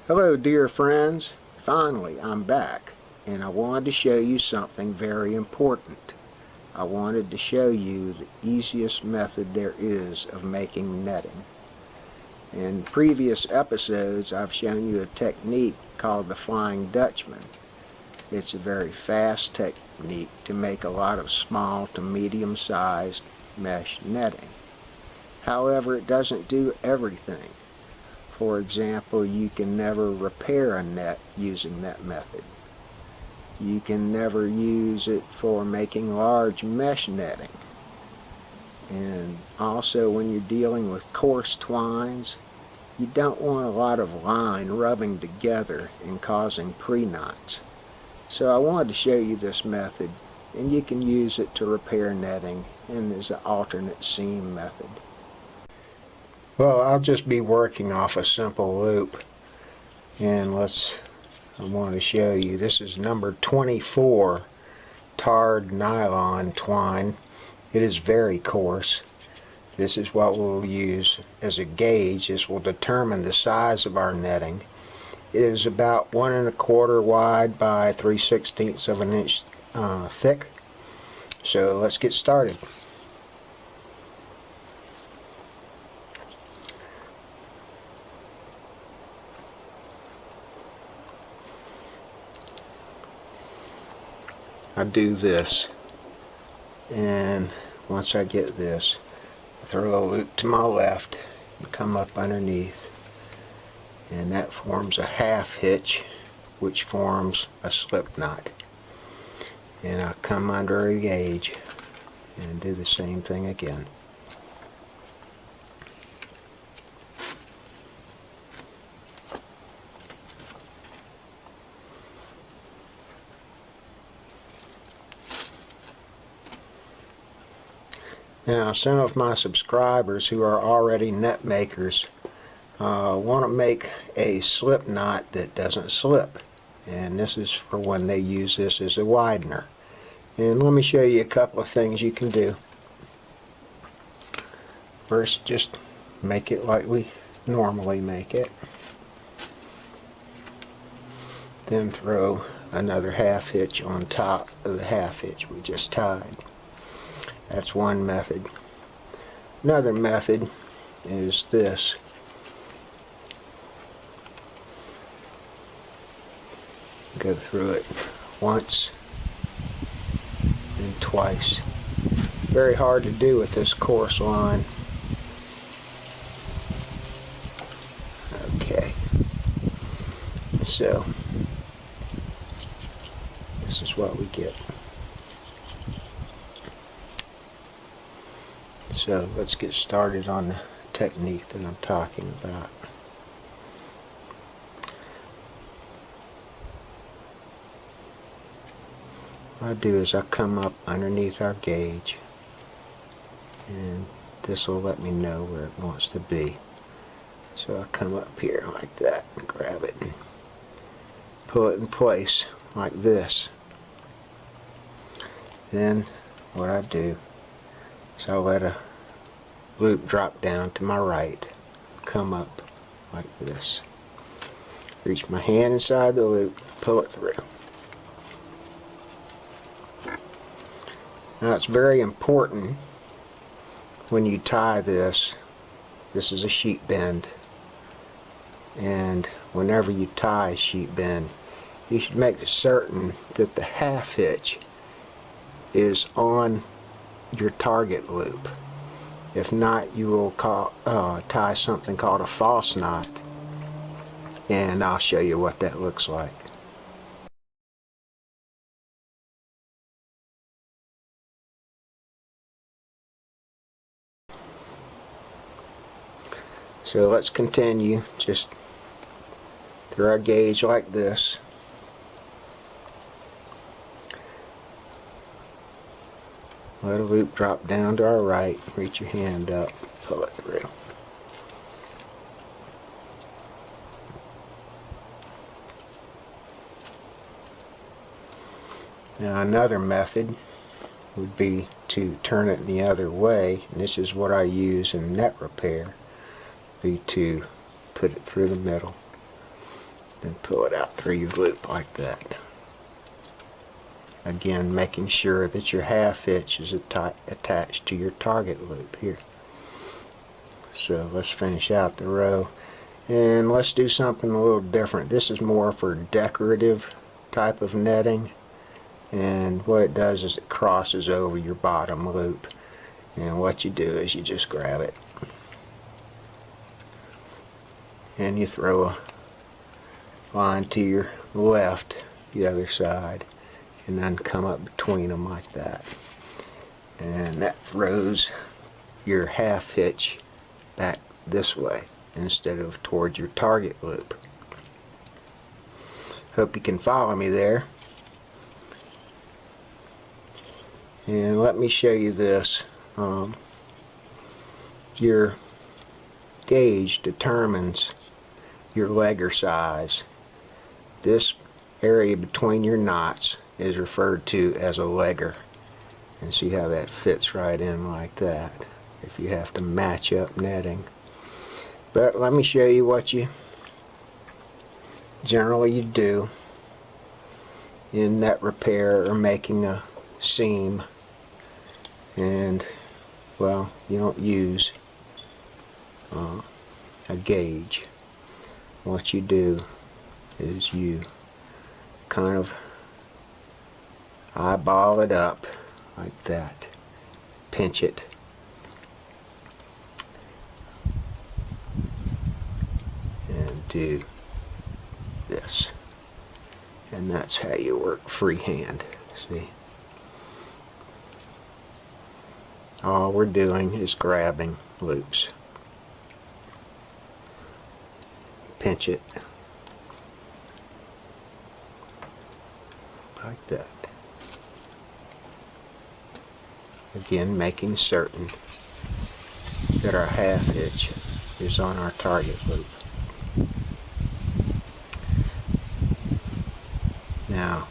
Hello dear friends, finally I'm back and I wanted to show you something very important. I wanted to show you the easiest method there is of making netting. In previous episodes I've shown you a technique called the Flying Dutchman. It's a very fast technique to make a lot of small to medium sized mesh netting. However, it doesn't do everything. For example, you can never repair a net using that method. You can never use it for making large mesh netting. And also when you're dealing with coarse twines, you don't want a lot of line rubbing together and causing pre-knots. So I wanted to show you this method, and you can use it to repair netting and as an alternate seam method. Well, I'll just be working off a simple loop, and I want to show you, this is number 24 tarred nylon twine. It is very coarse. This is what we'll use as a gauge. This will determine the size of our netting. It is about 1 1/4 wide by 3/16 of an inch thick. So let's get started. I do this, and once I get this, I throw a loop to my left and come up underneath, and that forms a half hitch, which forms a slip knot. And I come under a gauge and do the same thing again. Now, some of my subscribers who are already net makers want to make a slip knot that doesn't slip, and this is for when they use this as a widener. And let me show you a couple of things you can do. First, just make it like we normally make it. Then throw another half hitch on top of the half hitch we just tied. That's one method. Another method is this. Go through it once and twice. Very hard to do with this coarse line. Okay. So this is what we get. So let's get started on the technique that I'm talking about. What I do is I come up underneath our gauge, and this will let me know where it wants to be. So I come up here like that and grab it and pull it in place like this. Then what I do is I let a loop drop down to my right, come up like this, reach my hand inside the loop, pull it through. Now it's very important when you tie this is a sheet bend, and whenever you tie a sheet bend, you should make certain that the half hitch is on your target loop. If not, you will tie something called a false knot, and I'll show you what that looks like. So let's continue. Just through our gauge like this. Let a loop drop down to our right, reach your hand up, pull it through. Now another method would be to turn it the other way, and this is what I use in net repair, be to put it through the middle Then pull it out through your loop like that. Again, making sure that your half hitch is attached to your target loop here. So let's finish out the row, and let's do something a little different. This is more for decorative type of netting, and what it does is it crosses over your bottom loop, and what you do is you just grab it and you throw a line to your left, the other side, and then come up between them like that, and that throws your half hitch back this way instead of towards your target loop. Hope you can follow me there. And let me show you this. Your gauge determines your legger size. This area between your knots is referred to as a legger, and see how that fits right in like that if you have to match up netting. But let me show you what you generally do in net repair or making a seam. And well, you don't use a gauge. What you do is you kind of eyeball it up like that, pinch it, and do this, and that's how you work freehand. See, all we're doing is grabbing loops, pinch it like that. Again, making certain that our half hitch is on our target loop. Now,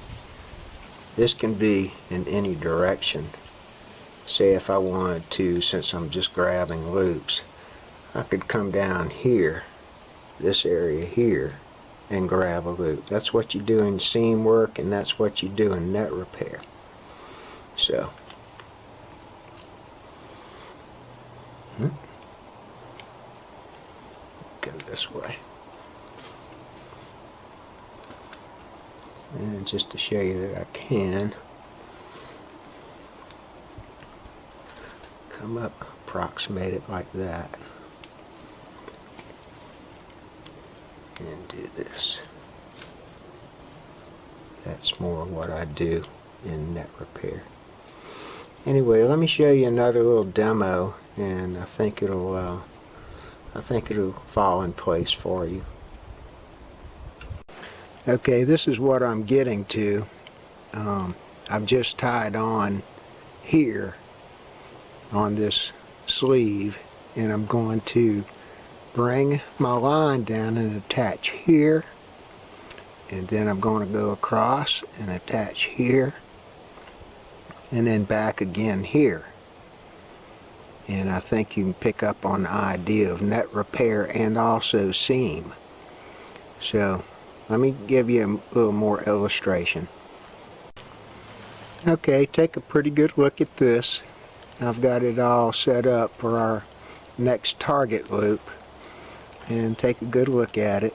this can be in any direction. Say if I wanted to, since I'm just grabbing loops, I could come down here, this area here, and grab a loop. That's what you do in seam work, and that's what you do in net repair. So, go this way. And just to show you that I can come up, approximate it like that, and do this. That's more what I do in net repair. Anyway, let me show you another little demo, and I think it'll fall in place for you. Okay, this is what I'm getting to. I've just tied on here on this sleeve, and I'm going to bring my line down and attach here, and then I'm going to go across and attach here, and then back again here. And I think you can pick up on the idea of net repair and also seam. So let me give you a little more illustration. Okay, take a pretty good look at this. I've got it all set up for our next target loop, and take a good look at it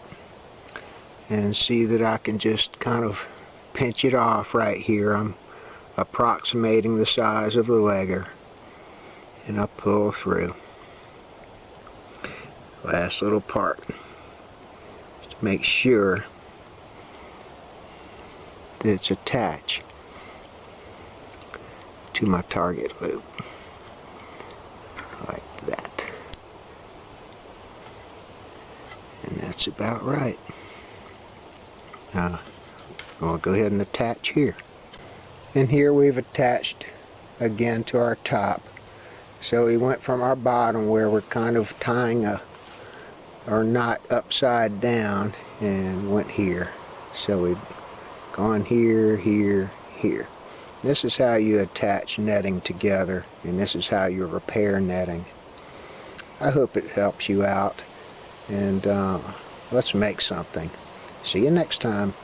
and see that I can just kind of pinch it off right here. I'm approximating the size of the legger, and I pull through. Last little part, just to make sure that it's attached to my target loop like that, and that's about right. Now I'll go ahead and attach here, and here we've attached again to our top. So we went from our bottom, where we're kind of tying our knot upside down, and went here. So we've gone here, here, here. This is how you attach netting together, and this is how you repair netting. I hope it helps you out, and let's make something. See you next time.